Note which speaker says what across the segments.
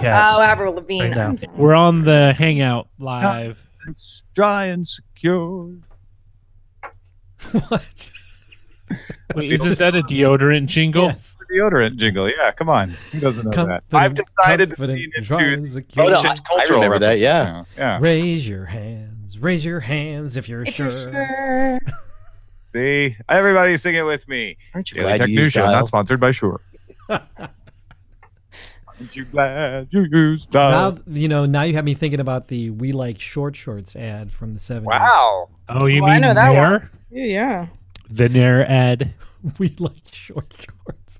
Speaker 1: Yes.
Speaker 2: Oh, Avril Lavigne.
Speaker 1: Right now.
Speaker 2: I'm sorry.
Speaker 1: We're on the Hangout live.
Speaker 3: It's dry and secure.
Speaker 4: What?
Speaker 1: Wait, isn't that a deodorant jingle?
Speaker 4: Yes.
Speaker 3: Deodorant jingle. Yeah, come on. Who doesn't know that?
Speaker 4: Confident,
Speaker 3: I've decided to
Speaker 4: confident,
Speaker 3: lean
Speaker 4: dry
Speaker 3: into
Speaker 4: and secure.
Speaker 5: Oh, no,
Speaker 3: ancient
Speaker 5: I
Speaker 3: cultural
Speaker 5: remember that,
Speaker 3: references
Speaker 5: yeah.
Speaker 3: now. Yeah.
Speaker 4: Raise your hands. Raise your hands if you're
Speaker 2: If you're
Speaker 4: sure.
Speaker 2: sure.
Speaker 3: See? Everybody sing it with me.
Speaker 5: Aren't you
Speaker 3: Daily
Speaker 5: glad
Speaker 3: Tech
Speaker 5: you
Speaker 3: News
Speaker 5: used
Speaker 3: Show,
Speaker 5: dial?
Speaker 3: not sponsored by Shure. Aren't you glad you used dial?
Speaker 4: Now you have me thinking about the "We Like Short Shorts" ad from the 70s.
Speaker 3: Wow.
Speaker 1: Oh, you
Speaker 2: Well, I
Speaker 1: mean
Speaker 2: know that
Speaker 1: Nair?
Speaker 2: one. Yeah.
Speaker 1: The Nair ad.
Speaker 4: We like short shorts.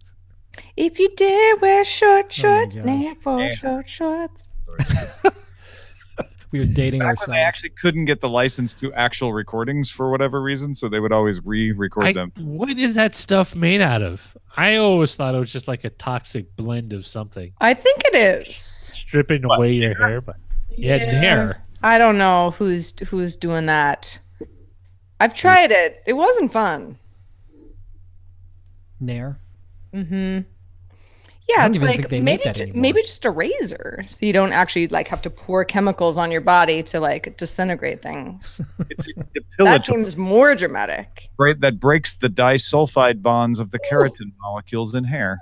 Speaker 2: If you dare wear short shorts,
Speaker 4: gosh.
Speaker 2: now for short shorts.
Speaker 4: We were dating
Speaker 3: Back when
Speaker 4: ourselves.
Speaker 3: they actually couldn't get the license to actual recordings for whatever reason, so they would always re-record them.
Speaker 1: What is that stuff made out of? I always thought it was just like a toxic blend of something.
Speaker 2: I think it is.
Speaker 1: Stripping away your hair, but Nair.
Speaker 2: I don't know who's doing that. I've tried it. It wasn't fun.
Speaker 4: Nair.
Speaker 2: Mm-hmm.
Speaker 4: I
Speaker 2: Yeah,
Speaker 4: don't
Speaker 2: it's
Speaker 4: even
Speaker 2: like
Speaker 4: think they make that anymore.
Speaker 2: maybe just a razor, so you don't actually like have to pour chemicals on your body to like disintegrate things.
Speaker 3: It's a
Speaker 2: That
Speaker 3: pillage
Speaker 2: seems more dramatic.
Speaker 3: that breaks the disulfide bonds of the keratin molecules in hair.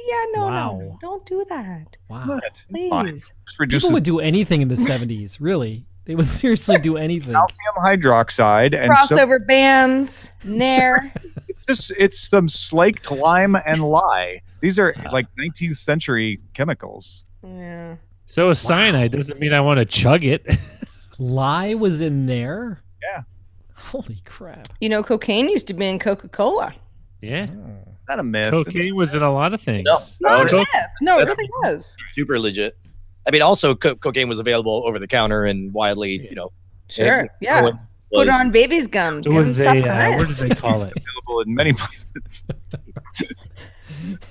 Speaker 2: Yeah, no,
Speaker 4: Wow.
Speaker 2: don't do that.
Speaker 4: Wow.
Speaker 3: What? It's fine.
Speaker 2: Please.
Speaker 3: Just reduces
Speaker 4: People would do anything in the 70s, really. They would seriously do anything.
Speaker 3: calcium hydroxide and
Speaker 2: Crossover bands, Nair.
Speaker 3: it's some slaked lime and lye. These are like 19th century chemicals.
Speaker 2: Yeah.
Speaker 1: So a cyanide doesn't mean I want to chug it.
Speaker 4: Lye was in there?
Speaker 3: Yeah.
Speaker 4: Holy crap.
Speaker 2: You know, cocaine used to be in Coca-Cola.
Speaker 1: Yeah.
Speaker 3: Not a myth.
Speaker 1: Cocaine was in a lot of things.
Speaker 5: No,
Speaker 2: No, no, it really was.
Speaker 5: super legit. I mean, also cocaine was available over the counter and widely, you know.
Speaker 2: Sure. Yeah.
Speaker 5: was-
Speaker 2: Put on baby's gums.
Speaker 1: It
Speaker 2: Get 'em
Speaker 1: was
Speaker 2: stuck
Speaker 1: a,
Speaker 2: in it.
Speaker 1: what did they call it?
Speaker 3: Available in many places.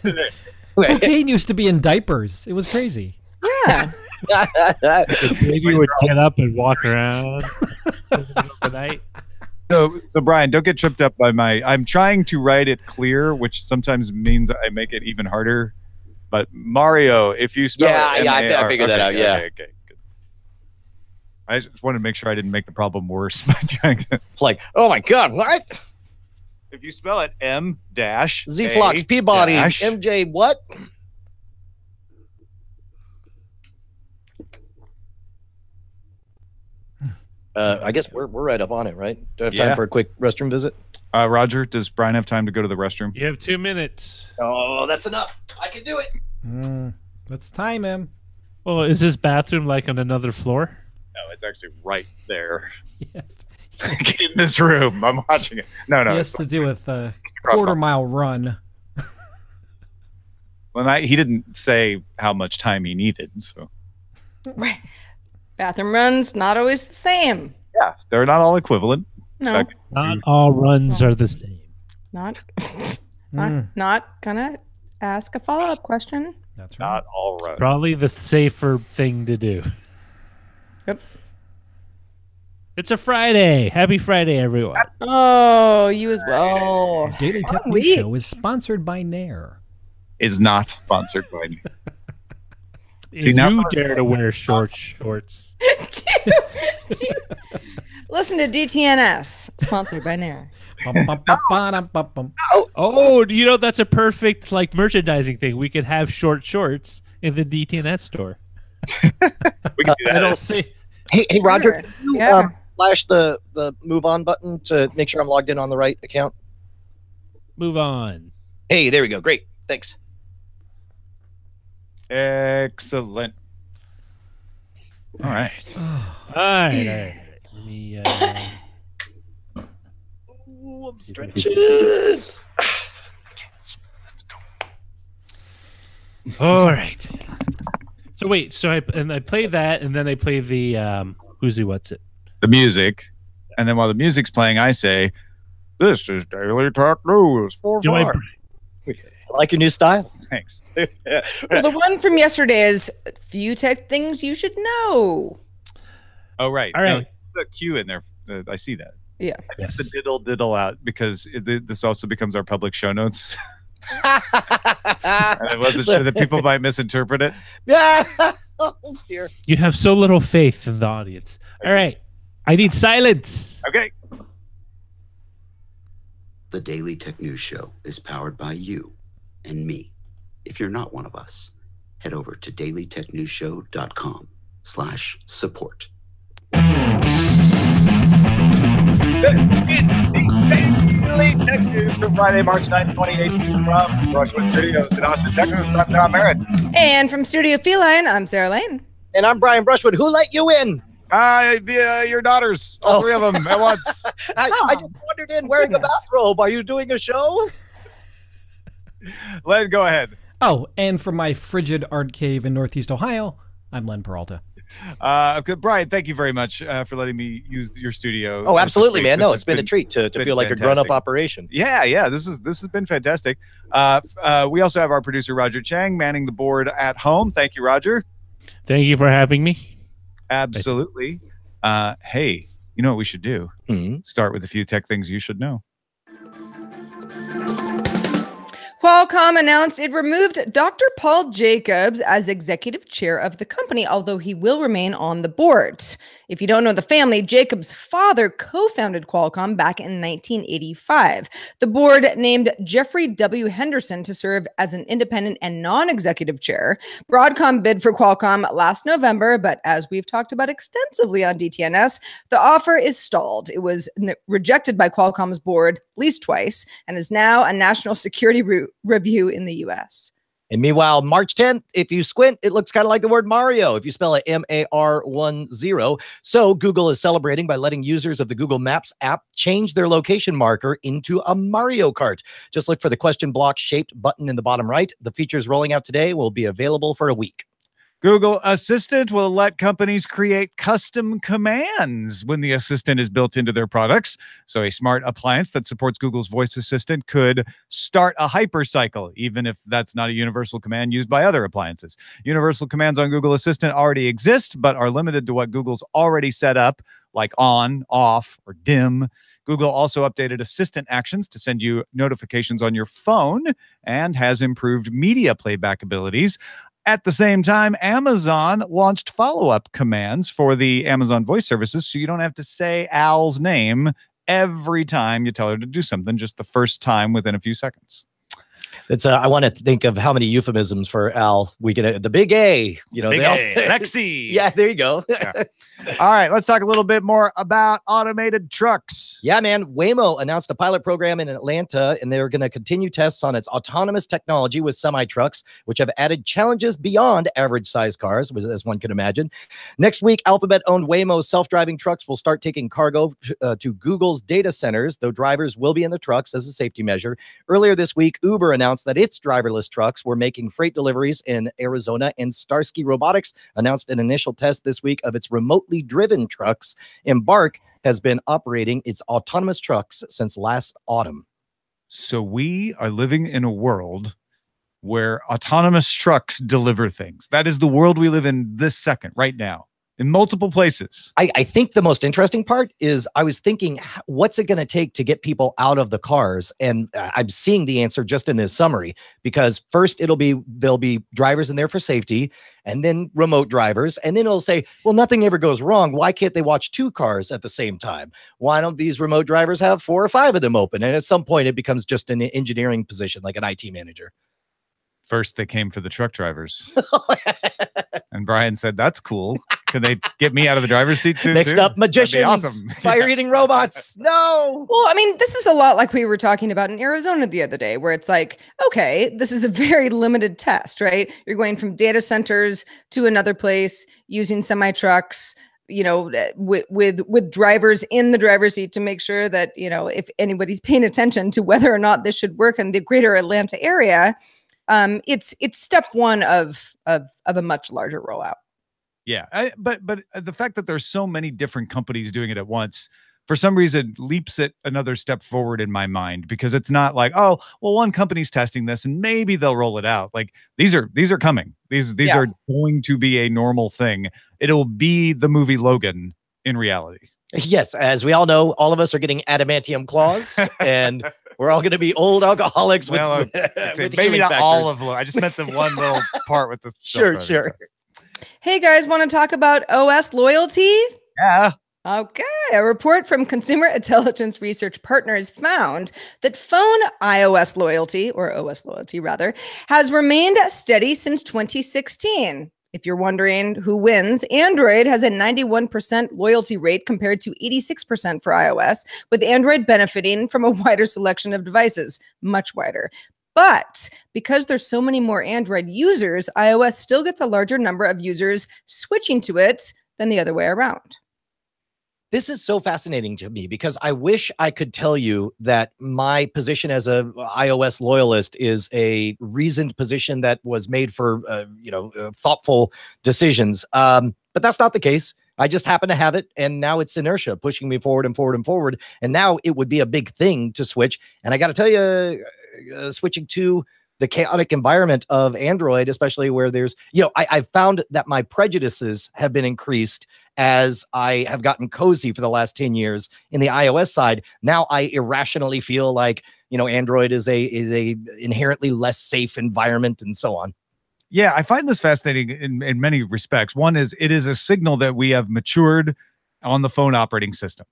Speaker 5: Okay.
Speaker 4: Cocaine used to be in diapers. It was crazy.
Speaker 2: Yeah.
Speaker 1: Baby would get up and walk around in the middle of the night.
Speaker 3: So Brian, don't get tripped up by I'm trying to write it clear, which sometimes means I make it even harder. But Mario, if you spell
Speaker 5: Yeah,
Speaker 3: it
Speaker 5: yeah, I
Speaker 3: M-A-R
Speaker 5: figured that out, yeah.
Speaker 3: Okay, good. I just wanted to make sure I didn't make the problem worse by trying to.
Speaker 5: Like, oh my God, what?
Speaker 3: If you spell it M dash
Speaker 5: Z-Flox, Peabody,
Speaker 3: dash,
Speaker 5: MJ, what? I guess we're right up on it, right? Do I have time
Speaker 3: Yeah.
Speaker 5: for a quick restroom visit?
Speaker 3: Roger, does Brian have time to go to the restroom?
Speaker 1: You have 2 minutes.
Speaker 5: Oh, that's enough. I can do it.
Speaker 4: Let's time him.
Speaker 1: Well, is this bathroom like on another floor?
Speaker 3: No, it's actually right there
Speaker 4: Yes.
Speaker 3: in this room. I'm watching it. No,
Speaker 4: He
Speaker 3: it's
Speaker 4: has to do with a
Speaker 3: across the-
Speaker 4: quarter-mile run.
Speaker 3: Well, he didn't say how much time he needed, so
Speaker 2: Right. Bathroom runs not always the same.
Speaker 3: yeah, they're not all equivalent.
Speaker 2: No,
Speaker 3: Fact-
Speaker 1: Not all runs are the same.
Speaker 2: not not gonna ask a follow-up question.
Speaker 4: That's right.
Speaker 3: Not all right.
Speaker 1: Probably the safer thing to do.
Speaker 2: Yep.
Speaker 1: It's a Friday. Happy Friday, everyone.
Speaker 2: Oh, you as well.
Speaker 4: Daily Tech
Speaker 2: Oh,
Speaker 4: News
Speaker 2: wait.
Speaker 4: Show is sponsored by Nair.
Speaker 3: Is not sponsored by me.
Speaker 1: If
Speaker 3: now-
Speaker 1: you dare to wear short shorts.
Speaker 2: Listen to DTNS, sponsored by Nair.
Speaker 4: Bum.
Speaker 1: Oh, you know, that's a perfect like merchandising thing. We could have short shorts in the DTNS store.
Speaker 3: We can do that.
Speaker 1: It'll say,
Speaker 5: Hey, Roger,
Speaker 2: Sure.
Speaker 5: can you
Speaker 2: Yeah.
Speaker 5: flash the move on button to make sure I'm logged in on the right account?
Speaker 1: move on.
Speaker 5: Hey, there we go. Great. Thanks.
Speaker 3: Excellent. All right.
Speaker 1: All right. Let me.
Speaker 5: Ooh, I'm stretching.
Speaker 1: All right. So wait. So I play that, and then I play the who's who, what's it?
Speaker 3: The music, and then while the music's playing, I say, "This is Daily Tech News for
Speaker 1: Do I?
Speaker 3: fun."
Speaker 5: I like your new style.
Speaker 3: Thanks.
Speaker 2: Well, the one from yesterday is few tech things you should know.
Speaker 3: Oh, right.
Speaker 1: All right.
Speaker 3: No, the cue in there. I see that.
Speaker 2: Yeah.
Speaker 3: I took
Speaker 1: Yes.
Speaker 3: the diddle out because this also becomes our public show notes. And I wasn't sure that people might misinterpret it.
Speaker 5: Yeah. Oh dear.
Speaker 1: You have so little faith in the audience. All right. I need silence.
Speaker 3: Okay.
Speaker 6: The Daily Tech News Show is powered by you and me. If you're not one of us, head over to dailytechnewsshow.com/support.
Speaker 3: This is the Daily Tech News for Friday, March 9th, 2018 from Brushwood Studios in Austin, Texas. I'm Tom Merritt.
Speaker 2: And from Studio Feline, I'm Sarah Lane.
Speaker 5: And I'm Brian Brushwood. Who let you in?
Speaker 3: Your daughters, all three of them at once.
Speaker 5: I just wandered in wearing a bathrobe. Are you doing a show?
Speaker 3: Len, go ahead.
Speaker 4: Oh, and from my frigid art cave in Northeast Ohio, I'm Len Peralta.
Speaker 3: Good. Brian, thank you very much for letting me use your studio.
Speaker 5: Oh, absolutely, man. No,
Speaker 3: This
Speaker 5: it's been a treat to feel like a grown-up operation.
Speaker 3: Yeah. This has been fantastic. We also have our producer Roger Chang manning the board at home. Thank you, Roger.
Speaker 1: Thank you for having me.
Speaker 3: Absolutely. Hey, you know what we should do? Start with a few tech things you should know.
Speaker 2: Qualcomm announced it removed Dr. Paul Jacobs as executive chair of the company, although he will remain on the board. If you don't know the family, Jacobs' father co-founded Qualcomm back in 1985. The board named Jeffrey W. Henderson to serve as an independent and non-executive chair. Broadcom bid for Qualcomm last November, but as we've talked about extensively on DTNS, the offer is stalled. It was rejected by Qualcomm's board at least twice and is now a national security review in the U.S.
Speaker 5: And meanwhile, March 10th, if you squint, it looks kind of like the word Mario, if you spell it M-A-R-1-0. So Google is celebrating by letting users of the Google Maps app change their location marker into a Mario Kart. Just look for the question block shaped button in the bottom right. The features rolling out today will be available for a week.
Speaker 3: Google Assistant will let companies create custom commands when the Assistant is built into their products. So a smart appliance that supports Google's voice assistant could start a hypercycle, even if that's not a universal command used by other appliances. Universal commands on Google Assistant already exist, but are limited to what Google's already set up, like on, off, or dim. Google also updated Assistant actions to send you notifications on your phone and has improved media playback abilities. At the same time, Amazon launched follow-up commands for the Amazon voice services, so you don't have to say Al's name every time you tell her to do something, just the first time within a few seconds.
Speaker 5: It's I want to think of how many euphemisms for Al we get. The big A, you know,
Speaker 3: Big A, Lexi.
Speaker 5: Yeah, there you go.
Speaker 3: Yeah. All right, let's talk a little bit more about automated trucks.
Speaker 5: Yeah, man. Waymo announced a pilot program in Atlanta, and they're going to continue tests on its autonomous technology with semi-trucks, which have added challenges beyond average-sized cars, as one can imagine. Next week, Alphabet-owned Waymo self-driving trucks will start taking cargo to Google's data centers, though drivers will be in the trucks as a safety measure. Earlier this week, Uber announced that its driverless trucks were making freight deliveries in Arizona, and Starsky Robotics announced an initial test this week of its remotely driven trucks. Embark has been operating its autonomous trucks since last autumn.
Speaker 3: So we are living in a world where autonomous trucks deliver things. That is the world we live in this second, right now, in multiple places.
Speaker 5: I think the most interesting part is I was thinking, what's it going to take to get people out of the cars? And I'm seeing the answer just in this summary, because first there'll be drivers in there for safety, and then remote drivers. And then it'll say, well, nothing ever goes wrong. Why can't they watch two cars at the same time? Why don't these remote drivers have 4 or 5 of them open? And at some point it becomes just an engineering position, like an IT manager.
Speaker 3: First, they came for the truck drivers. And Brian said, that's cool. Can they get me out of the driver's seat too?
Speaker 5: Next up, magicians,
Speaker 3: awesome.
Speaker 5: fire-eating robots. No.
Speaker 2: Well, I mean, this is a lot like we were talking about in Arizona the other day, where it's like, okay, this is a very limited test, right? You're going from data centers to another place using semi-trucks, you know, with drivers in the driver's seat to make sure that, you know, if anybody's paying attention to whether or not this should work in the greater Atlanta area, it's step one of a much larger rollout.
Speaker 3: Yeah, but the fact that there's so many different companies doing it at once, for some reason, leaps it another step forward in my mind, because it's not like, oh, well, one company's testing this and maybe they'll roll it out. Like these are coming. These are going to be a normal thing. It'll be the movie Logan in reality.
Speaker 5: Yes, as we all know, all of us are getting adamantium claws, and we're all going to be old alcoholics with
Speaker 3: maybe not
Speaker 5: factors.
Speaker 3: all of them. I just meant the one little part with the
Speaker 5: Sure.
Speaker 2: Hey guys, want to talk about OS loyalty?
Speaker 3: Yeah.
Speaker 2: Okay, a report from Consumer Intelligence Research Partners found that phone iOS loyalty, or OS loyalty rather, has remained steady since 2016. If you're wondering who wins, Android has a 91% loyalty rate compared to 86% for iOS, with Android benefiting from a wider selection of devices, much wider. But because there's so many more Android users, iOS still gets a larger number of users switching to it than the other way around.
Speaker 5: This is so fascinating to me because I wish I could tell you that my position as a iOS loyalist is a reasoned position that was made for, thoughtful decisions. But that's not the case. I just happen to have it, and now it's inertia pushing me forward and forward and forward. And now it would be a big thing to switch. And I got to tell you, switching to the chaotic environment of Android, especially where there's, I've found that my prejudices have been increased as I have gotten cozy for the last 10 years in the iOS side. Now I irrationally feel like, Android is a inherently less safe environment and so on.
Speaker 3: Yeah, I find this fascinating in many respects. One is it is a signal that we have matured on the phone operating system.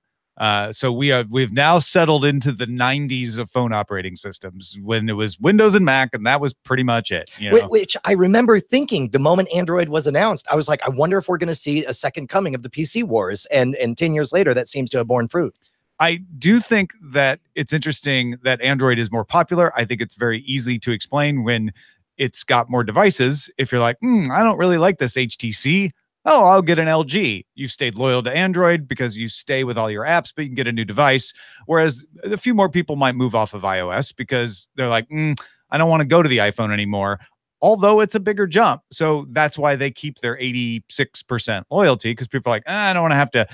Speaker 3: So we've now settled into the 90s of phone operating systems when it was Windows and Mac, and that was pretty much it.
Speaker 5: Which I remember thinking the moment Android was announced, I was like, I wonder if we're going to see a second coming of the PC wars. And 10 years later, that seems to have borne fruit.
Speaker 3: I do think that it's interesting that Android is more popular. I think it's very easy to explain when it's got more devices. If you're like, I don't really like this HTC. Oh, I'll get an LG. You've stayed loyal to Android because you stay with all your apps, but you can get a new device. Whereas a few more people might move off of iOS because they're like, I don't want to go to the iPhone anymore, although it's a bigger jump. So that's why they keep their 86% loyalty, because people are like, I don't want to have to,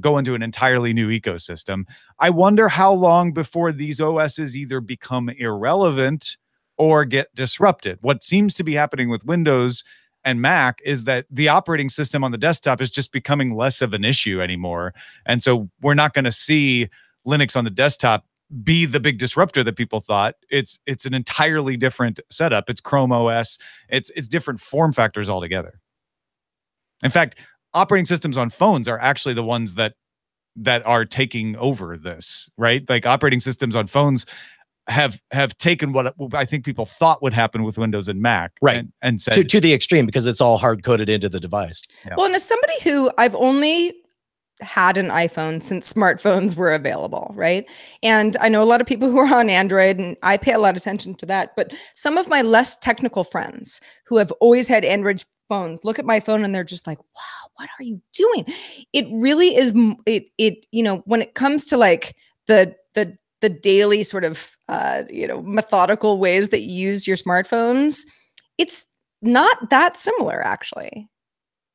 Speaker 3: go into an entirely new ecosystem. I wonder how long before these OSs either become irrelevant or get disrupted. What seems to be happening with Windows and Mac is that the operating system on the desktop is just becoming less of an issue anymore. And so we're not going to see Linux on the desktop be the big disruptor that people thought. It's an entirely different setup. It's Chrome OS. It's different form factors altogether. In fact, operating systems on phones are actually the ones that are taking over this, right? Like operating systems on phones have taken what I think people thought would happen with Windows and Mac,
Speaker 5: right,
Speaker 3: and said
Speaker 5: to the extreme, because it's all hard coded into the device.
Speaker 2: Yeah. Well, and as somebody who I've only had an iPhone since smartphones were available, right? And I know a lot of people who are on Android, and I pay a lot of attention to that. But some of my less technical friends who have always had Android phones look at my phone and they're just like, "Wow, what are you doing?" It really is. It when it comes to like the daily sort of methodical ways that you use your smartphones, it's not that similar, actually.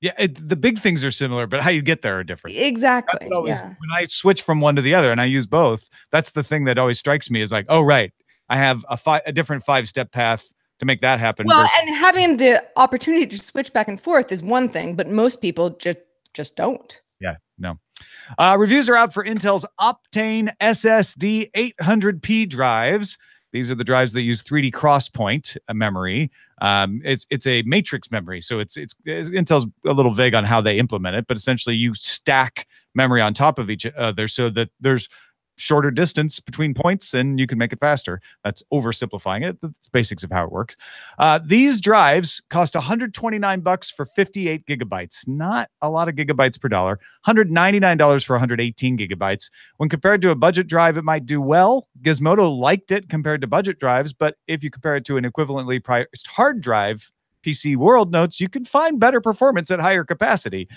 Speaker 3: Yeah, the big things are similar, but how you get there are different.
Speaker 2: Exactly.
Speaker 3: When I switch from one to the other and I use both, that's the thing that always strikes me is like, oh, right, I have a different 5-step path to make that happen.
Speaker 2: Well, and having the opportunity to switch back and forth is one thing, but most people just don't.
Speaker 3: Yeah, no. Reviews are out for Intel's Optane SSD 800p drives. These are the drives that use 3D crosspoint memory. It's a matrix memory, so it's Intel's a little vague on how they implement it, but essentially you stack memory on top of each other so that there's shorter distance between points and you can make it faster. That's oversimplifying it. That's basics of how it works. These drives cost $129 for 58 gigabytes. Not a lot of gigabytes per dollar. $199 for 118 gigabytes. When compared to a budget drive, it might do well. Gizmodo liked it compared to budget drives, but if you compare it to an equivalently priced hard drive, PC World notes you can find better performance at higher capacity.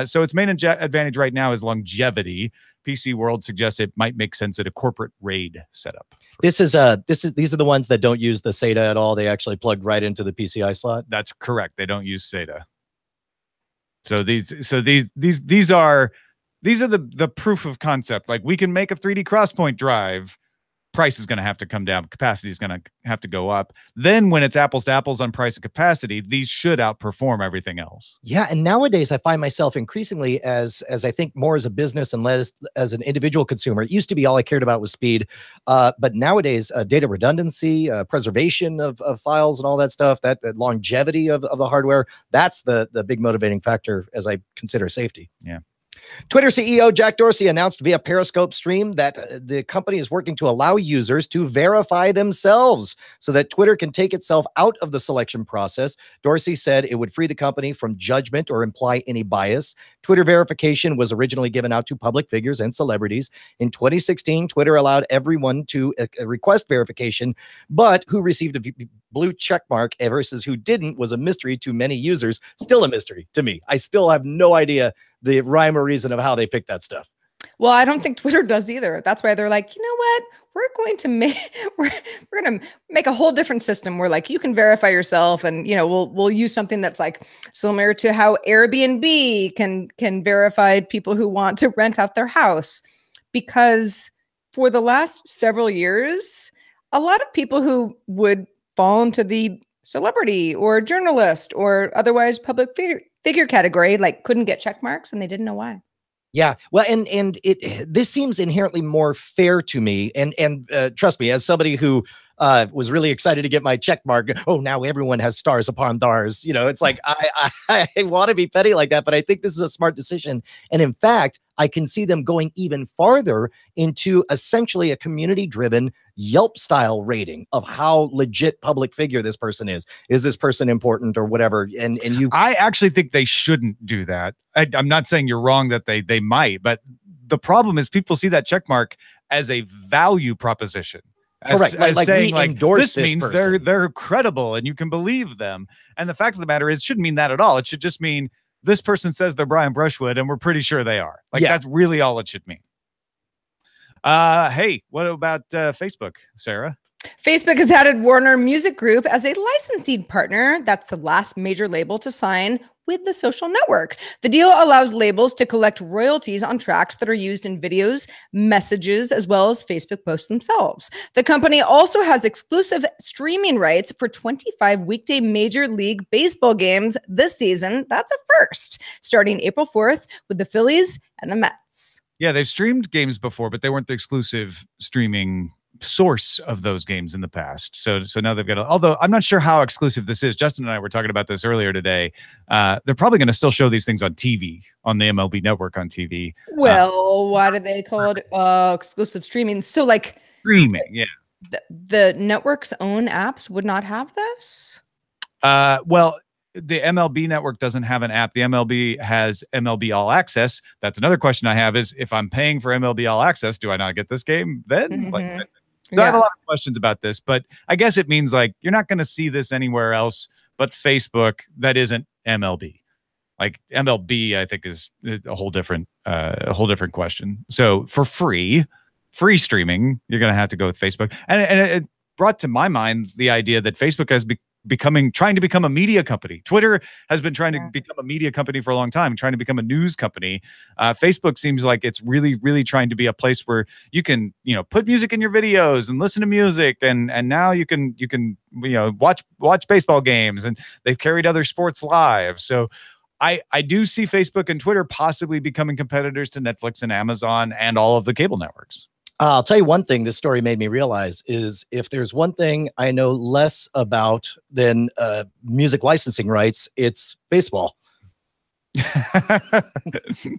Speaker 3: So its main advantage right now is longevity. PC World suggests it might make sense at a corporate RAID setup.
Speaker 5: These are the ones that don't use the SATA at all. They actually plug right into the PCI slot.
Speaker 3: That's correct. They don't use SATA. So these are the proof of concept. Like we can make a 3D crosspoint drive price is going to have to come down. Capacity is going to have to go up. Then when it's apples to apples on price and capacity, these should outperform everything else.
Speaker 5: Yeah, and nowadays I find myself increasingly as I think more as a business and less as an individual consumer. It used to be all I cared about was speed, but nowadays data redundancy, preservation of files and all that stuff, that longevity of the hardware, that's the big motivating factor as I consider safety.
Speaker 3: Yeah.
Speaker 5: Twitter CEO Jack Dorsey announced via Periscope stream that the company is working to allow users to verify themselves so that Twitter can take itself out of the selection process. Dorsey said it would free the company from judgment or imply any bias. Twitter verification was originally given out to public figures and celebrities. In 2016, Twitter allowed everyone to request verification, but who received a blue check mark versus who didn't was a mystery to many users. Still a mystery to me. I still have no idea the rhyme or reason of how they pick that stuff.
Speaker 2: Well, I don't think Twitter does either. That's why they're like, you know what? We're going to make a whole different system where like you can verify yourself, and we'll use something that's like similar to how Airbnb can verify people who want to rent out their house. Because for the last several years, a lot of people who would fall into the celebrity or journalist or otherwise public figure category like couldn't get check marks, and they didn't know why.
Speaker 5: Yeah, well, and this seems inherently more fair to me, and trust me, as somebody who was really excited to get my check mark. Oh, now everyone has stars upon stars. It's like I want to be petty like that, but I think this is a smart decision. And in fact, I can see them going even farther into essentially a community-driven Yelp-style rating of how legit public figure this person is. Is this person important or whatever? And
Speaker 3: I actually think they shouldn't do that. I'm not saying you're wrong that they might, but the problem is people see that check mark as a value proposition.
Speaker 5: Correct.
Speaker 3: As saying,
Speaker 5: we endorse
Speaker 3: this means
Speaker 5: person.
Speaker 3: they're credible and you can believe them. And the fact of the matter is, it shouldn't mean that at all. It should just mean this person says they're Brian Brushwood, and we're pretty sure they are. That's really all it should mean. Hey, what about Facebook, Sarah?
Speaker 2: Facebook has added Warner Music Group as a licensing partner. That's the last major label to sign with the social network. The deal allows labels to collect royalties on tracks that are used in videos, messages, as well as Facebook posts themselves. The company also has exclusive streaming rights for 25 weekday Major League Baseball games this season. That's a first, starting April 4th with the Phillies and the Mets.
Speaker 3: Yeah, they've streamed games before, but they weren't the exclusive streaming source of those games in the past. So now they've got although I'm not sure how exclusive this is. Justin and I were talking about this earlier today. They're probably going to still show these things on TV, on the MLB network on TV.
Speaker 2: Well, why do they call it exclusive streaming? So like
Speaker 3: streaming, yeah.
Speaker 2: The network's own apps would not have this?
Speaker 3: Well, the MLB network doesn't have an app. The MLB has MLB All Access. That's another question I have is, if I'm paying for MLB All Access, do I not get this game then? So I have a lot of questions about this, but I guess it means like you're not going to see this anywhere else but Facebook that isn't MLB. Like MLB, I think is a whole different question. So for free streaming, you're going to have to go with Facebook. And it brought to my mind the idea that Facebook has trying to become a media company. Twitter has been trying to become a media company for a long time, trying to become a news company. Facebook seems like it's really, really trying to be a place where you can, put music in your videos and listen to music, and now you can watch baseball games, and they've carried other sports live. So I do see Facebook and Twitter possibly becoming competitors to Netflix and Amazon and all of the cable networks.
Speaker 5: I'll tell you one thing this story made me realize is, if there's one thing I know less about than music licensing rights, it's baseball.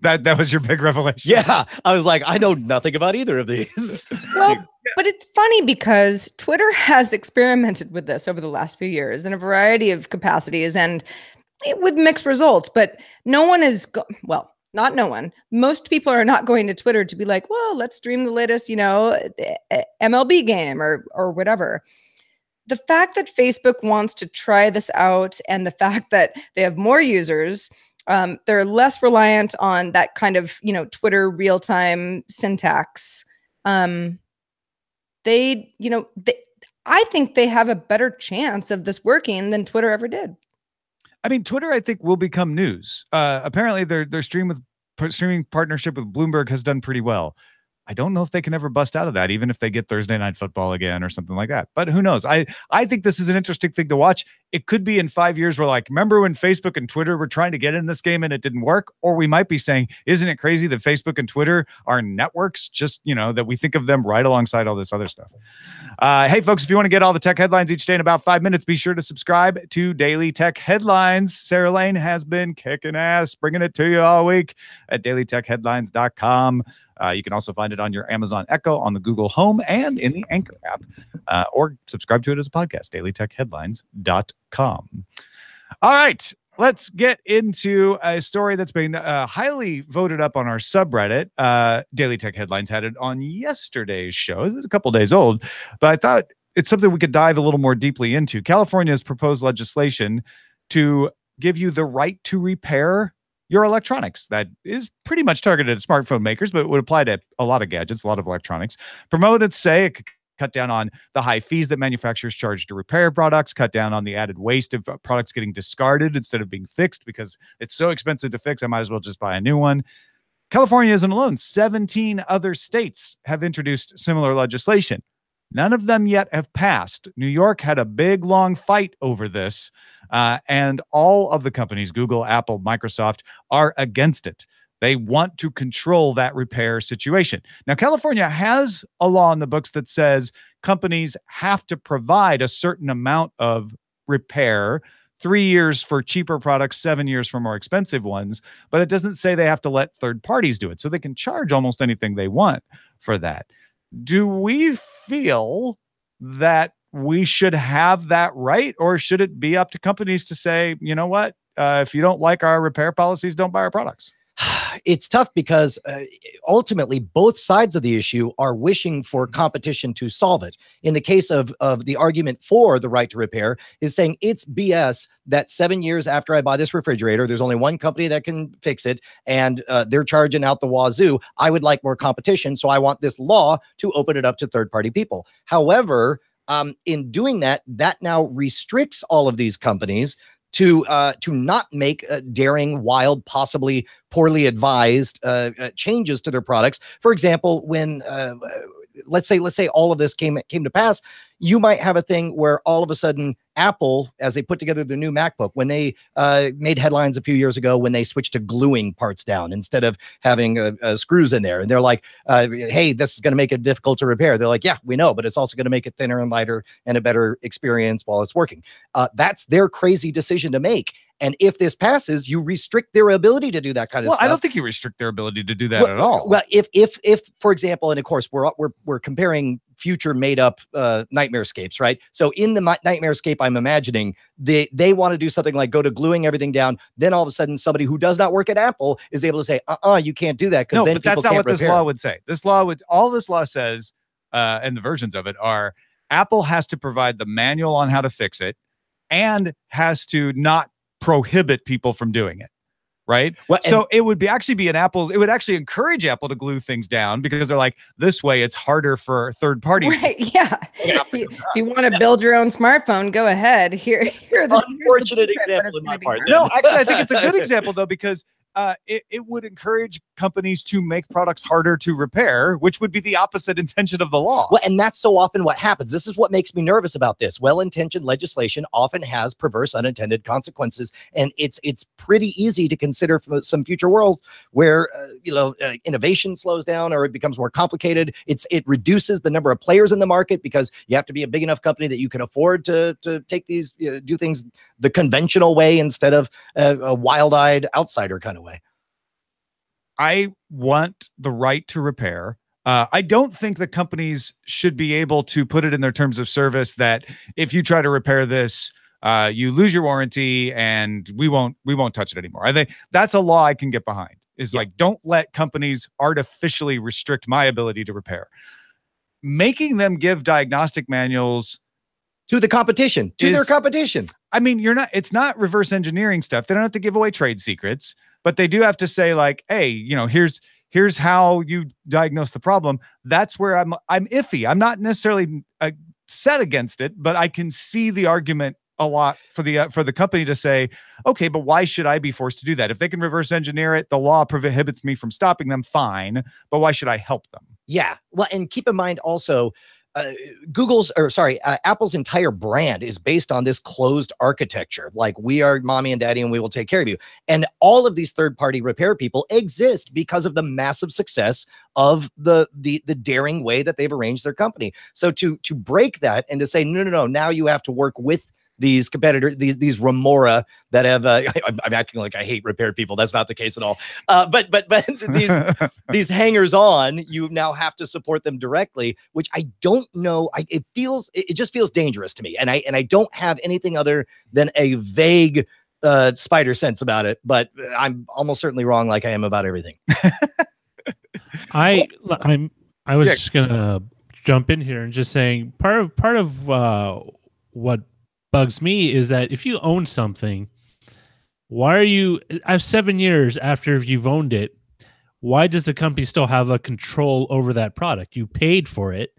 Speaker 3: that was your big revelation.
Speaker 5: Yeah, I was like, I know nothing about either of these.
Speaker 2: Well, but it's funny because Twitter has experimented with this over the last few years in a variety of capacities and with mixed results, but no one is not no one. Most people are not going to Twitter to be like, well, let's stream the latest, MLB game or whatever. The fact that Facebook wants to try this out, and the fact that they have more users, they're less reliant on that kind of, Twitter real-time syntax. I think they have a better chance of this working than Twitter ever did.
Speaker 3: I mean, Twitter, I think, will become news. Apparently, their streaming partnership with Bloomberg has done pretty well. I don't know if they can ever bust out of that, even if they get Thursday Night Football again or something like that. But who knows? I think this is an interesting thing to watch. It could be in 5 years we're like, remember when Facebook and Twitter were trying to get in this game and it didn't work? Or we might be saying, isn't it crazy that Facebook and Twitter are networks, just, that we think of them right alongside all this other stuff. Hey, folks, if you want to get all the tech headlines each day in about 5 minutes, be sure to subscribe to Daily Tech Headlines. Sarah Lane has been kicking ass, bringing it to you all week at dailytechheadlines.com. You can also find it on your Amazon Echo, on the Google Home, and in the Anchor app, or subscribe to it as a podcast, dailytechheadlines.com. All right, let's get into a story that's been highly voted up on our subreddit. Daily Tech Headlines had it on yesterday's show. It was a couple days old, but I thought it's something we could dive a little more deeply into. California has proposed legislation to give you the right to repair your electronics. That is pretty much targeted at smartphone makers, but it would apply to a lot of gadgets, a lot of electronics. Proponents say it could cut down on the high fees that manufacturers charge to repair products, cut down on the added waste of products getting discarded instead of being fixed because it's so expensive to fix, I might as well just buy a new one. California isn't alone. 17 other states have introduced similar legislation. None of them yet have passed. New York had a big, long fight over this, and all of the companies, Google, Apple, Microsoft, are against it. They want to control that repair situation. Now, California has a law in the books that says companies have to provide a certain amount of repair, 3 years for cheaper products, 7 years for more expensive ones, but it doesn't say they have to let third parties do it. So they can charge almost anything they want for that. Do we feel that we should have that right, or should it be up to companies to say, you know what, if you don't like our repair policies, don't buy our products?
Speaker 5: It's tough because ultimately both sides of the issue are wishing for competition to solve it. In the case of the argument for the right to repair is saying it's BS that 7 years after I buy this refrigerator, there's only one company that can fix it and they're charging out the wazoo. I would like more competition. So I want this law to open it up to third-party people. However, in doing that, that now restricts all of these companies to not make daring, wild, possibly poorly advised changes to their products. For example, when let's say all of this came to pass, you might have a thing where all of a sudden Apple, as they put together their new MacBook, when they made headlines a few years ago when they switched to gluing parts down instead of having screws in there, and they're like, hey, this is going to make it difficult to repair. They're like, yeah, we know, but it's also going to make it thinner and lighter and a better experience while it's working. That's their crazy decision to make. And if this passes, you restrict their ability to do that kind of stuff.
Speaker 3: I don't think you restrict their ability to do that at all.
Speaker 5: Well, if for example, and of course we're comparing future made up nightmarescapes, right? So in the nightmarescape, I'm imagining they want to do something like go to gluing everything down. Then all of a sudden, somebody who does not work at Apple is able to say, you can't do that, because then
Speaker 3: but that's not what this law would say. This law says, and the versions of it are, Apple has to provide the manual on how to fix it and has to not prohibit people from doing it. Right. Well, so it would actually be it would actually encourage Apple to glue things down, because they're like, this way it's harder for third parties.
Speaker 2: Right. Yeah. If you want to build your own smartphone, go ahead. Here's the
Speaker 5: unfortunate example in my part.
Speaker 3: No, actually, I think it's a good example, though, because it would encourage companies to make products harder to repair, which would be the opposite intention of the law.
Speaker 5: Well, and that's so often what happens. This is what makes me nervous about this. Well-intentioned legislation often has perverse unintended consequences, and it's pretty easy to consider for some future worlds where innovation slows down or it becomes more complicated. It reduces the number of players in the market because you have to be a big enough company that you can afford to take these do things the conventional way instead of a wild-eyed outsider kind of way.
Speaker 3: I want the right to repair. I don't think the companies should be able to put it in their terms of service that if you try to repair this, you lose your warranty and we won't touch it anymore. I think that's a law I can get behind. Is like, don't let companies artificially restrict my ability to repair. Making them give diagnostic manuals
Speaker 5: to the competition, their competition.
Speaker 3: I mean, it's not reverse engineering stuff. They don't have to give away trade secrets, but they do have to say like, hey, here's how you diagnose the problem. That's where I'm iffy. I'm not necessarily set against it, but I can see the argument a lot for the company to say, okay, but why should I be forced to do that? If they can reverse engineer it, the law prohibits me from stopping them, fine, but why should I help them?
Speaker 5: Yeah. Well, and keep in mind also, Apple's entire brand is based on this closed architecture. Like, we are mommy and daddy and we will take care of you. And all of these third-party repair people exist because of the massive success of the daring way that they've arranged their company. So to break that and to say, no, now you have to work with these competitors, these Remora that have, I'm acting like I hate repair people. That's not the case at all. But these hangers on, you now have to support them directly, which I don't know. It just feels dangerous to me. And I don't have anything other than a vague spider sense about it, but I'm almost certainly wrong, like I am about everything.
Speaker 1: I was just gonna jump in here and just saying part of what bugs me is that if you own something, why are you? I have 7 years after you've owned it. Why does the company still have a control over that product? You paid for it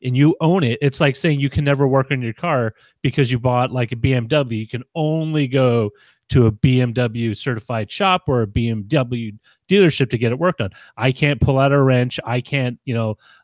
Speaker 1: and you own it. It's like saying you can never work on your car because you bought like a BMW. You can only go to a BMW certified shop or a BMW dealership to get it worked on. I can't pull out a wrench. I can't,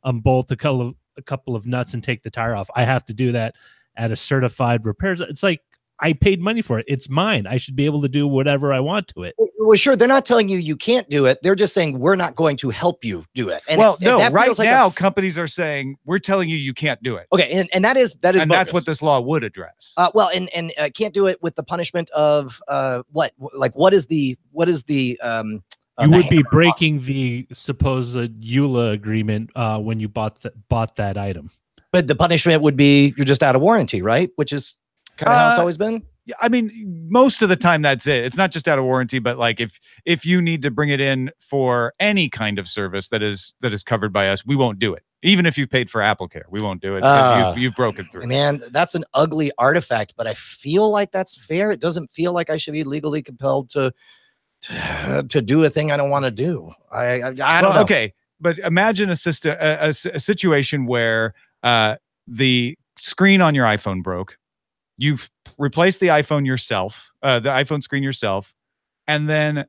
Speaker 1: unbolt a couple of nuts and take the tire off. I have to do that at a certified repair. It's like, I paid money for it. It's mine. I should be able to do whatever I want to it.
Speaker 5: Well, sure. They're not telling you can't do it. They're just saying, we're not going to help you do it. And
Speaker 3: right now, companies are saying, we're telling you can't do it.
Speaker 5: Okay. And that is
Speaker 3: and that's what this law would address.
Speaker 5: Well, and can't do it with the punishment of what? Like, what is the you
Speaker 1: would be breaking the supposed EULA agreement when you bought that item.
Speaker 5: But the punishment would be you're just out of warranty, right? Which is kind of how it's always been.
Speaker 3: I mean, most of the time that's it. It's not just out of warranty, but like if you need to bring it in for any kind of service that is covered by us, we won't do it. Even if you've paid for Apple Care, we won't do it because you've broken through.
Speaker 5: Man, that's an ugly artifact, but I feel like that's fair. It doesn't feel like I should be legally compelled to do a thing I don't want to do. I don't know.
Speaker 3: Okay, but imagine a situation where the screen on your iPhone broke. You've replaced the iPhone yourself, the iPhone screen yourself, and then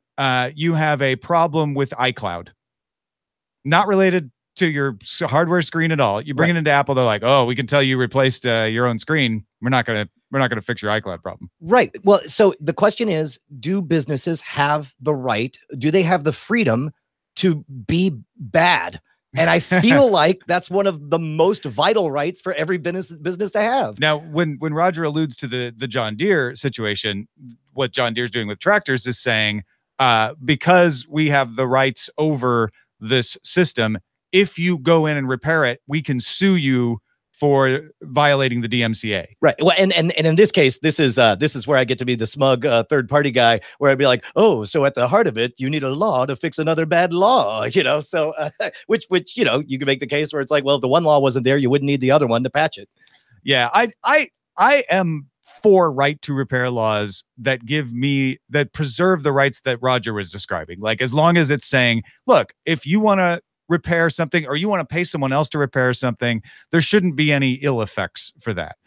Speaker 3: you have a problem with iCloud, not related to your hardware screen at all. You bring it into Apple, they're like, "Oh, we can tell you replaced your own screen. We're not gonna fix your iCloud problem."
Speaker 5: Right. Well, so the question is, do businesses have the right? Do they have the freedom to be bad? And I feel like that's one of the most vital rights for every business to have.
Speaker 3: Now, when Roger alludes to the John Deere situation, what John Deere's doing with tractors is saying, because we have the rights over this system, if you go in and repair it, we can sue you for violating the DMCA.
Speaker 5: Right. Well, and in this case, this is where I get to be the smug third party guy, where I'd be like, oh, so at the heart of it, you need a law to fix another bad law, So which you can make the case where it's like, well, if the one law wasn't there, you wouldn't need the other one to patch it.
Speaker 3: Yeah, I am for right to repair laws that preserve the rights that Roger was describing. Like, as long as it's saying, look, if you want to repair something or you want to pay someone else to repair something, there shouldn't be any ill effects for that.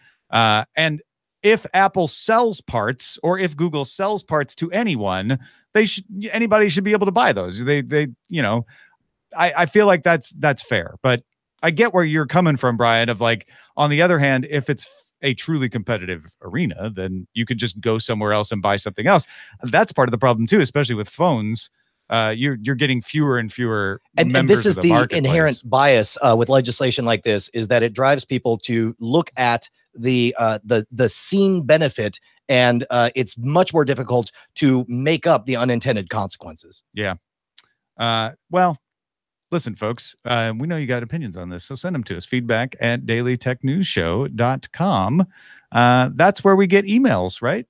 Speaker 3: And if Apple sells parts or if Google sells parts to anyone, anybody should be able to buy those. I feel like that's fair, but I get where you're coming from, Brian, of like, on the other hand, if it's a truly competitive arena, then you could just go somewhere else and buy something else. That's part of the problem too, especially with phones. You're getting fewer and fewer members
Speaker 5: and this is
Speaker 3: of the
Speaker 5: inherent bias with legislation like this, is that it drives people to look at the seen benefit, and it's much more difficult to make up the unintended consequences.
Speaker 3: Yeah. Well, listen, folks, we know you got opinions on this, so send them to us. feedback@dailytechnewsshow.com. That's where we get emails, right?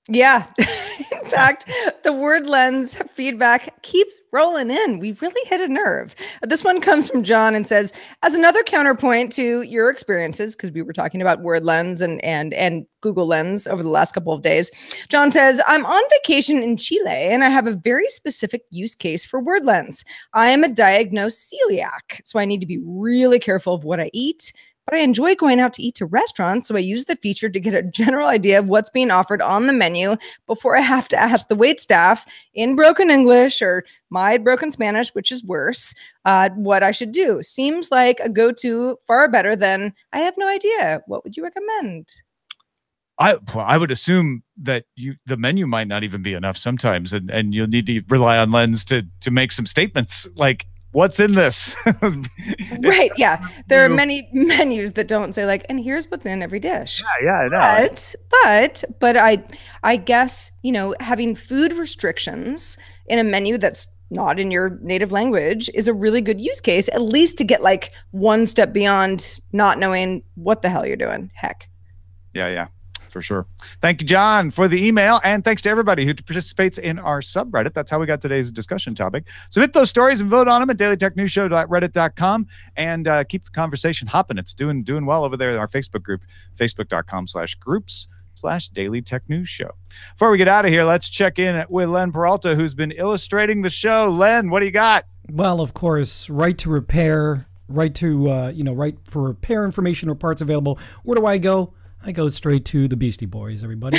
Speaker 2: Yeah. In fact, the word lens feedback keeps rolling in. We really hit a nerve. This one comes from John and says, as another counterpoint to your experiences, because we were talking about word lens and Google Lens over the last couple of days, John says, I'm on vacation in Chile and I have a very specific use case for word lens. I am a diagnosed celiac, so I need to be really careful of what I eat, but I enjoy going out to eat to restaurants, so I use the feature to get a general idea of what's being offered on the menu before I have to ask the waitstaff in broken English or my broken Spanish, which is worse, what I should do. Seems like a go-to far better than I have no idea. What would you recommend?
Speaker 3: I would assume that the menu might not even be enough sometimes, and you'll need to rely on Lens to make some statements like, what's in this?
Speaker 2: Right, yeah. There are many menus that don't say like, and here's what's in every dish.
Speaker 3: Yeah, I know.
Speaker 2: But I guess, you know, having food restrictions in a menu that's not in your native language is a really good use case, at least to get like one step beyond not knowing what the hell you're doing. Heck.
Speaker 3: Yeah. For sure. Thank you, John, for the email. And thanks to everybody who participates in our subreddit. That's how we got today's discussion topic. Submit those stories and vote on them at dailytechnewsshow.reddit.com and keep the conversation hopping. It's doing well over there in our Facebook group, facebook.com/groups/Daily Tech News Show. Before we get out of here, let's check in with Len Peralta, who's been illustrating the show. Len, what do you got?
Speaker 4: Well, of course, right to repair, right for repair information or parts available. Where do I go? I go straight to the Beastie Boys, everybody.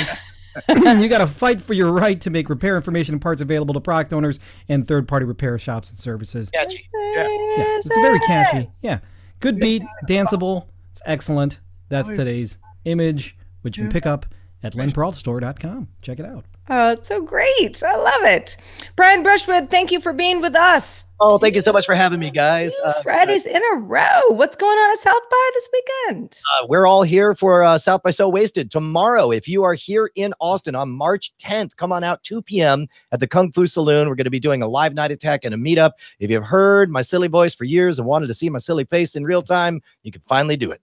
Speaker 4: You got to fight for your right to make repair information and parts available to product owners and third-party repair shops and services.
Speaker 5: Catchy.
Speaker 3: Yeah.
Speaker 4: It's very catchy. Yeah. Good beat, danceable. It's excellent. That's today's image, which you can pick up at lenperaltastore.com. Check it out.
Speaker 2: Oh, it's so great. I love it. Brian Brushwood, thank you for being with us.
Speaker 5: Oh, thank you so much for having me, guys.
Speaker 2: Fridays in a row. What's going on at South by this weekend?
Speaker 5: We're all here for South by So Wasted tomorrow. If you are here in Austin on March 10th, come on out 2 p.m. at the Kung Fu Saloon. We're going to be doing a live night attack and a meetup. If you've heard my silly voice for years and wanted to see my silly face in real time, you can finally do it.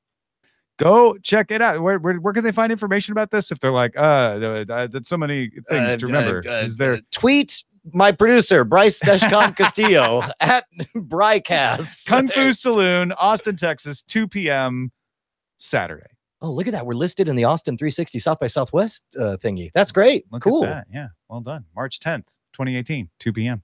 Speaker 3: Go check it out. Where can they find information about this? If they're like, that's so many things to remember. Is there
Speaker 5: tweet my producer, Bryce Deshcon Castillo at Brycast.
Speaker 3: Kung Fu Saloon, Austin, Texas, 2 p.m. Saturday.
Speaker 5: Oh, look at that. We're listed in the Austin 360 South by Southwest thingy. That's great. Cool.
Speaker 3: At that. Yeah. Well done. March 10th, 2018, 2 p.m.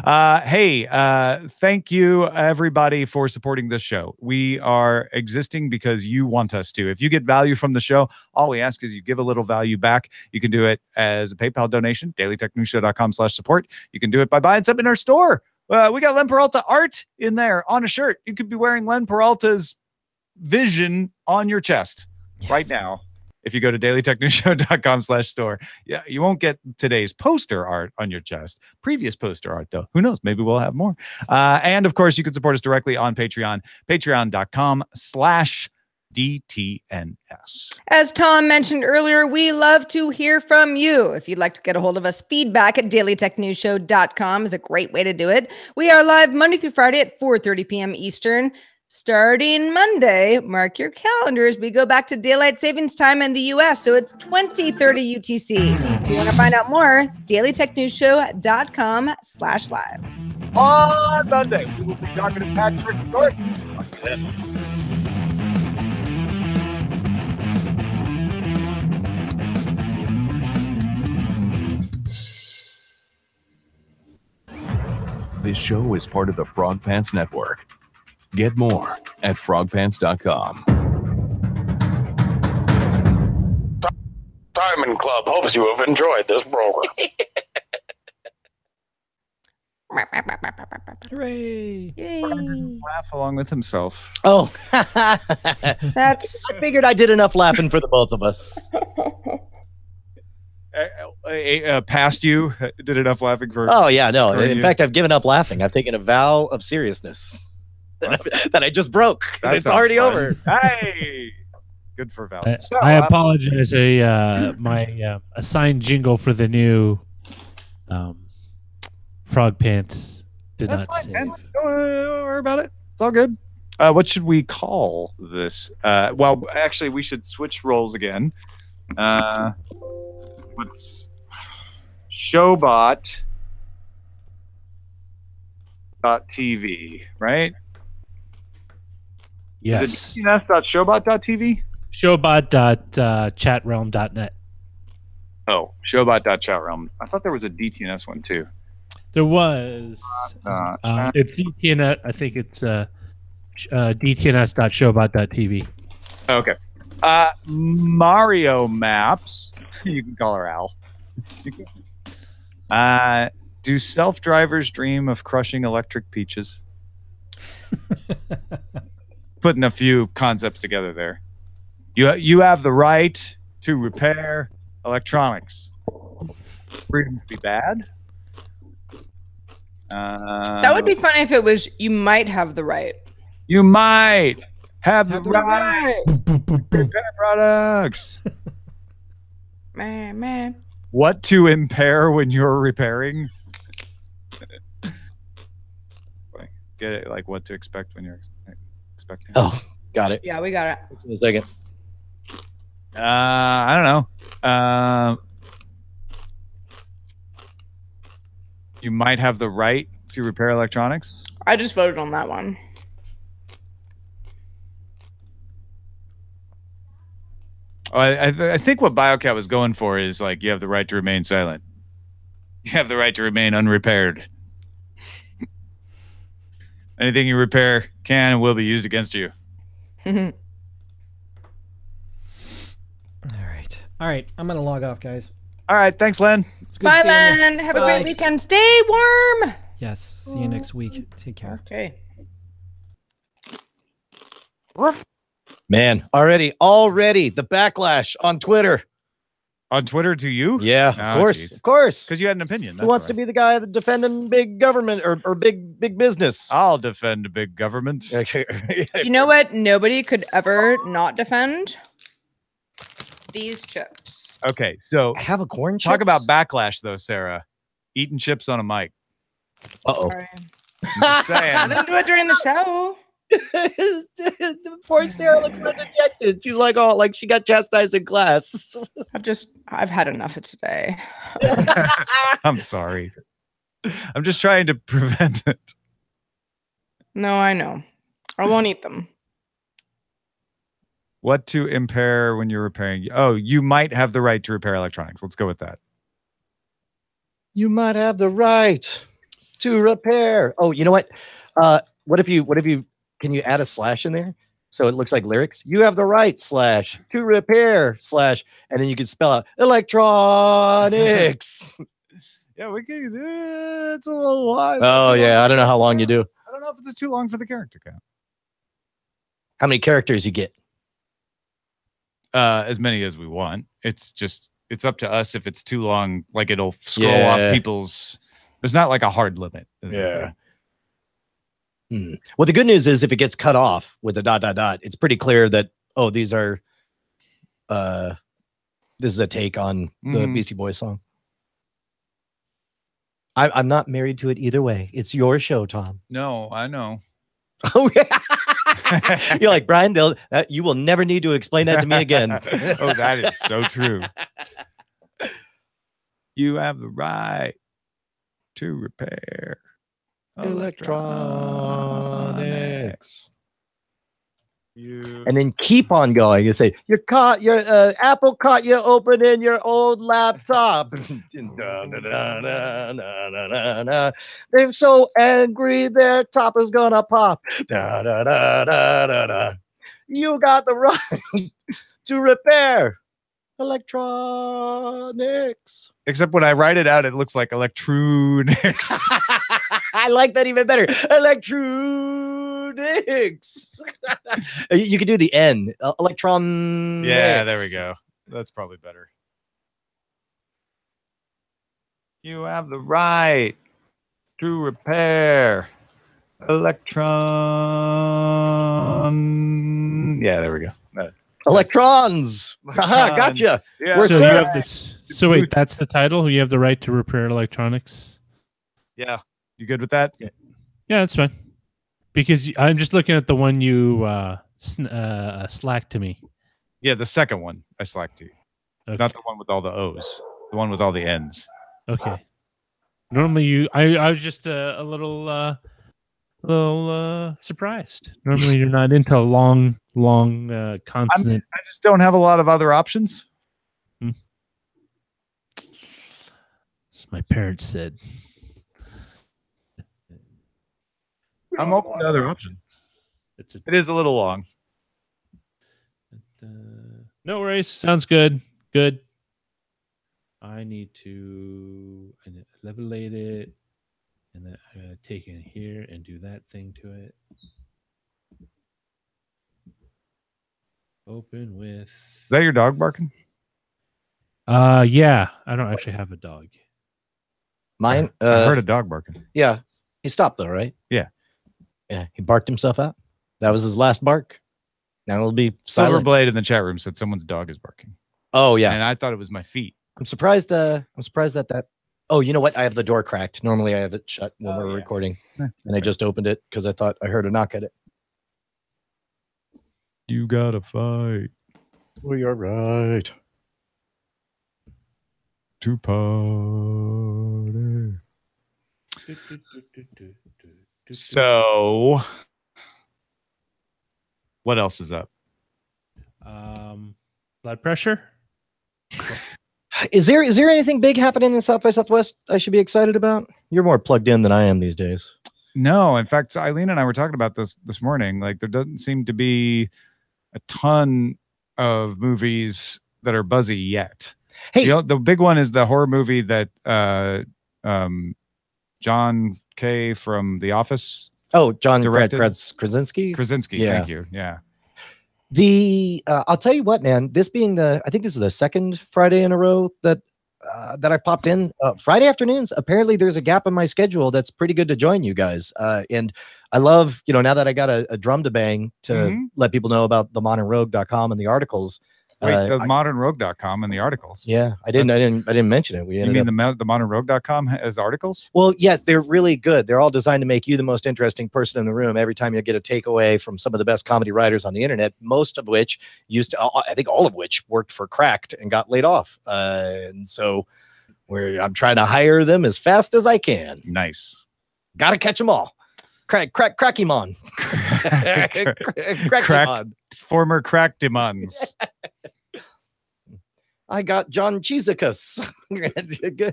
Speaker 3: Thank you everybody for supporting this show. We are existing because you want us to. If you get value from the show, all we ask is you give a little value back. You can do it as a PayPal donation, dailytechnewsshow.com/support. You can do it by buying something in our store. We got Len Peralta art in there on a shirt. You could be wearing Len Peralta's vision on your chest right now. If you go to dailytechnewsshow.com/store, yeah, you won't get today's poster art on your chest. Previous poster art, though. Who knows? Maybe we'll have more. And of course, you can support us directly on Patreon, patreon.com/DTNS.
Speaker 2: As Tom mentioned earlier, we love to hear from you. If you'd like to get a hold of us, feedback at dailytechnewsshow.com is a great way to do it. We are live Monday through Friday at 4:30 p.m. Eastern. Starting Monday, mark your calendars. We go back to daylight savings time in the U.S., so it's 2030 UTC. If you want to find out more, dailytechnewsshow.com/live.
Speaker 3: On Monday, we will be talking to Patrick Thornton.
Speaker 7: This show is part of the Frog Pants Network. Get more at frogpants.com.
Speaker 8: Diamond Club hopes you have enjoyed this program.
Speaker 4: Hooray!
Speaker 2: Yay.
Speaker 3: Laugh along with himself.
Speaker 5: Oh,
Speaker 2: That's
Speaker 5: I figured I did enough laughing for the both of us.
Speaker 3: Past you did enough laughing for.
Speaker 5: Oh, yeah, no.
Speaker 3: for
Speaker 5: In
Speaker 3: you.
Speaker 5: fact, I've given up laughing. I've taken a vow of seriousness that I just broke.
Speaker 3: That
Speaker 5: It's
Speaker 3: sounds
Speaker 5: already
Speaker 3: fun.
Speaker 5: over.
Speaker 3: Hey, good for Val.
Speaker 1: I apologize. My assigned jingle for the new Frog Pants did
Speaker 3: That's
Speaker 1: not
Speaker 3: fine,
Speaker 1: save.
Speaker 3: man. Don't worry about it. It's all good. What should we call this? Well, actually, we should switch roles again. What's Showbot.tv, right?
Speaker 1: Yes.
Speaker 3: Is it DTNS.showbot.tv?
Speaker 1: Showbot.chatroom.net.
Speaker 3: Oh, Showbot.chatroom. I thought there was a DTNS one too.
Speaker 1: There was.
Speaker 3: Chat.
Speaker 1: It's DTNS. I think it's DTNS.showbot.tv.
Speaker 3: Okay. Mario Maps. You can call her Al. Do self-drivers dream of crushing electric peaches? Putting a few concepts together there. You have the right to repair electronics. Wouldn't be bad.
Speaker 2: That would be funny if it was you might have the right.
Speaker 3: You might have the right to repair products.
Speaker 2: Man.
Speaker 3: What to impair when you're repairing? Get it? Like what to expect when you're expecting.
Speaker 5: Oh, got it.
Speaker 2: Yeah, we got it.
Speaker 5: In a second.
Speaker 3: I don't know. You might have the right to repair electronics.
Speaker 2: I just voted on that one.
Speaker 3: Oh, I think what BioCat was going for is like you have the right to remain silent. You have the right to remain unrepaired. Anything you repair can and will be used against you.
Speaker 4: All right. I'm gonna log off, guys.
Speaker 3: All right. Thanks, Len.
Speaker 4: It's good
Speaker 2: Bye,
Speaker 4: seeing you.
Speaker 2: Len. Have a
Speaker 4: Bye.
Speaker 2: great weekend. Stay warm.
Speaker 4: Yes. See you next week. Take care.
Speaker 2: Okay.
Speaker 5: Man, already the backlash on Twitter.
Speaker 3: On Twitter to you?
Speaker 5: Yeah,
Speaker 3: Oh,
Speaker 5: of course,
Speaker 3: geez.
Speaker 5: of course.
Speaker 3: Because you had an opinion.
Speaker 5: Who wants to be the guy that defending big government or big business?
Speaker 3: I'll defend big government.
Speaker 5: Okay.
Speaker 2: You know what? Nobody could ever not defend these chips.
Speaker 3: Okay, so
Speaker 5: Have a corn chip.
Speaker 3: talk about backlash, though, Sarah. Eating chips on a mic.
Speaker 5: Uh-oh.
Speaker 2: Sorry.
Speaker 3: I'm just
Speaker 2: I
Speaker 3: saying.
Speaker 2: didn't do it during the show.
Speaker 5: Poor Sarah looks so dejected. She's like, oh, like she got chastised in class.
Speaker 2: I've had enough of today.
Speaker 3: I'm sorry. I'm just trying to prevent it.
Speaker 2: No, I know. I won't eat them.
Speaker 3: What to impair when you're repairing? Oh, you might have the right to repair electronics. Let's go with that.
Speaker 5: You might have the right to repair. Oh, you know what? What if you can you add a slash in there so it looks like lyrics? You have the right slash to repair slash, and then you can spell out electronics.
Speaker 3: Yeah, we can. It's a little long.
Speaker 5: Oh yeah, I don't know how long you do.
Speaker 3: I don't know if it's too long for the character count.
Speaker 5: How many characters you get?
Speaker 3: As many as we want. It's up to us if it's too long. Like it'll scroll
Speaker 5: Yeah.
Speaker 3: off people's. There's not like a hard limit.
Speaker 5: Yeah. Well, the good news is if it gets cut off with a ... it's pretty clear that, oh, these are this is a take on the Beastie Boys song. I'm not married to it either way. It's your show, Tom.
Speaker 3: No, I know.
Speaker 5: Oh yeah. You're like, Brian, you will never need to explain that to me again.
Speaker 3: Oh, that is so true. You have the right to repair
Speaker 5: electronics. And then keep on going. You say, your Apple caught you opening your old laptop. They're so angry their top is gonna pop. You got the right to repair electronics.
Speaker 3: Except when I write it out, it looks like electronics.
Speaker 5: I like that even better. Electronics. You could do the N. Electron.
Speaker 3: Yeah, there we go. That's probably better. You have the right to repair electron. Yeah, there we go.
Speaker 5: Electrons. Haha, gotcha.
Speaker 3: Yeah.
Speaker 5: We're
Speaker 1: So you
Speaker 5: set.
Speaker 1: have this. So wait, that's the title. You have the right to repair electronics.
Speaker 3: Yeah. You good with that?
Speaker 1: Yeah, that's fine. Because I'm just looking at the one you slacked to me.
Speaker 3: Yeah, the second one I slacked to you.
Speaker 1: Okay.
Speaker 3: Not the one with all the O's. The one with all the N's.
Speaker 1: Okay. Normally I was just a little surprised. Normally you're not into long consonant.
Speaker 3: I just don't have a lot of other options.
Speaker 1: As my parents said.
Speaker 3: I'm open to other options. It is a little long.
Speaker 1: No worries. Sounds good. Good. I need to levelate it, and then I'm gonna take it in here and do that thing to it. Open with.
Speaker 3: Is that your dog barking?
Speaker 1: Yeah. I don't actually have a dog.
Speaker 5: Mine.
Speaker 3: I heard a dog barking.
Speaker 5: Yeah, he stopped though, right?
Speaker 3: Yeah.
Speaker 5: Yeah, he barked himself out. That was his last bark. Now it'll be silent.
Speaker 3: Silverblade in the chat room said someone's dog is barking.
Speaker 5: Oh yeah,
Speaker 3: and I thought it was my feet.
Speaker 5: I'm surprised. I'm surprised that. Oh, you know what? I have the door cracked. Normally, I have it shut when we're recording, and I just opened it because I thought I heard a knock at it.
Speaker 3: You gotta fight.
Speaker 5: We are right.
Speaker 3: To party. So, what else is up?
Speaker 1: Blood pressure.
Speaker 5: Is there anything big happening in South by Southwest I should be excited about? You're more plugged in than I am these days.
Speaker 3: No, in fact, Eileen and I were talking about this morning. Like, there doesn't seem to be a ton of movies that are buzzy yet.
Speaker 5: Hey,
Speaker 3: the big one is the horror movie that John K. from The Office.
Speaker 5: Oh, John
Speaker 3: directed.
Speaker 5: Krasinski.
Speaker 3: Krasinski,
Speaker 5: Yeah.
Speaker 3: Thank you. Yeah.
Speaker 5: I'll tell you what, man. This being I think this is the second Friday in a row that I popped in. Friday afternoons. Apparently, there's a gap in my schedule that's pretty good to join you guys. And I love, now that I got a drum to bang to let people know about the modernrogue.com and the articles.
Speaker 3: Wait, the modernrogue.com and the articles.
Speaker 5: Yeah, I didn't mention it.
Speaker 3: You mean the modernrogue.com has articles?
Speaker 5: Well, yes, they're really good. They're all designed to make you the most interesting person in the room every time you get a takeaway from some of the best comedy writers on the internet, most of which I think all of which worked for Cracked and got laid off. And so I'm trying to hire them as fast as I can.
Speaker 3: Nice.
Speaker 5: Got to catch them all. Crack him on. Crack him on.
Speaker 3: Former crack demons.
Speaker 5: I got John Cheesicus.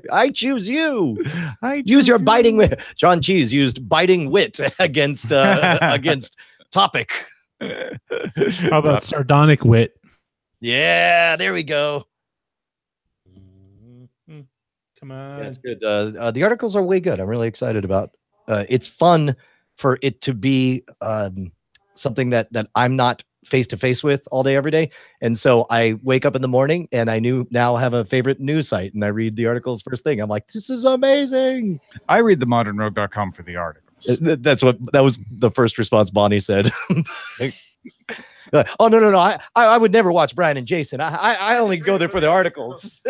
Speaker 5: I choose you. Use your biting wit. John Cheese used biting wit against topic.
Speaker 1: How about sardonic wit?
Speaker 5: Yeah, there we go.
Speaker 1: Come on.
Speaker 5: That's good. The articles are way good. I'm really excited about. It's fun for it to be something that I'm not face to face with all day, every day. And so I wake up in the morning and I now have a favorite news site and I read the articles first thing. I'm like, this is amazing.
Speaker 3: I read the modernrogue.com for the articles.
Speaker 5: That was the first response Bonnie said. Oh, no. I would never watch Brian and Jason. I only go there for the articles.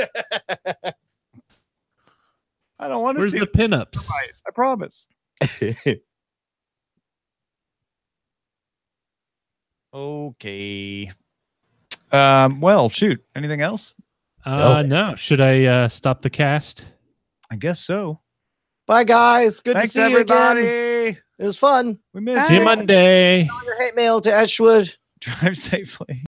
Speaker 3: I don't want to see
Speaker 1: the pinups.
Speaker 3: I promise. Okay. Well, shoot. Anything else?
Speaker 1: No. Should I stop the cast?
Speaker 3: I guess so.
Speaker 5: Bye, guys. Good
Speaker 3: Thanks,
Speaker 5: to see
Speaker 3: everybody.
Speaker 5: you again. It was fun.
Speaker 3: We missed
Speaker 1: See you Monday.
Speaker 5: Send your hate mail to Ashwood.
Speaker 3: Drive safely.